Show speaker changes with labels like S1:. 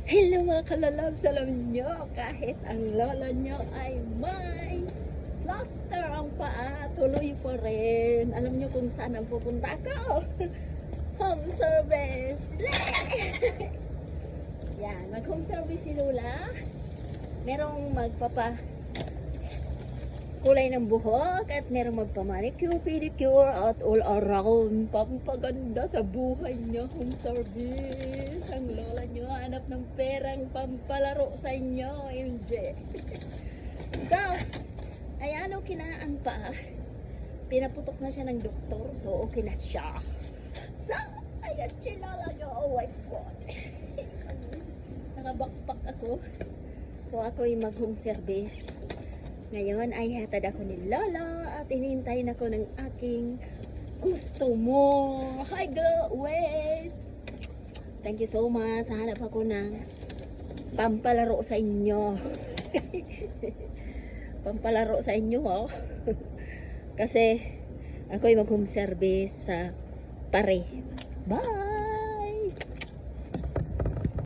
S1: Hello mga kalalabs, alam nyo, kahit ang lola nyo ay may plaster ang paa, tuloy pa rin. Alam nyo kung saan ang pupunta ko? Home service! Yan, mag-home service si Lola. Merong kulay ng buhok at merong magpa-manicure, pedicure at all around pampaganda sa buhay niyo. Home service. Ang lola niyo hanap ng perang pampalaro sa inyo, MJ. So, ayan, okay na ang paa. Pinaputok na siya ng doktor, so okay na siya. So, ayan si lola niyo. Oh my God. Nakabakpak ako. So, ako'y mag-home service. Ngayon ay hatad ako ni Lola at inihintayin ako ng aking customer. Hi girl, wait! Thank you so much. Hanap ako ng pampalaro sa inyo. Pampalaro sa inyo, oh. Kasi ako'y mag-home service sa pare. Bye!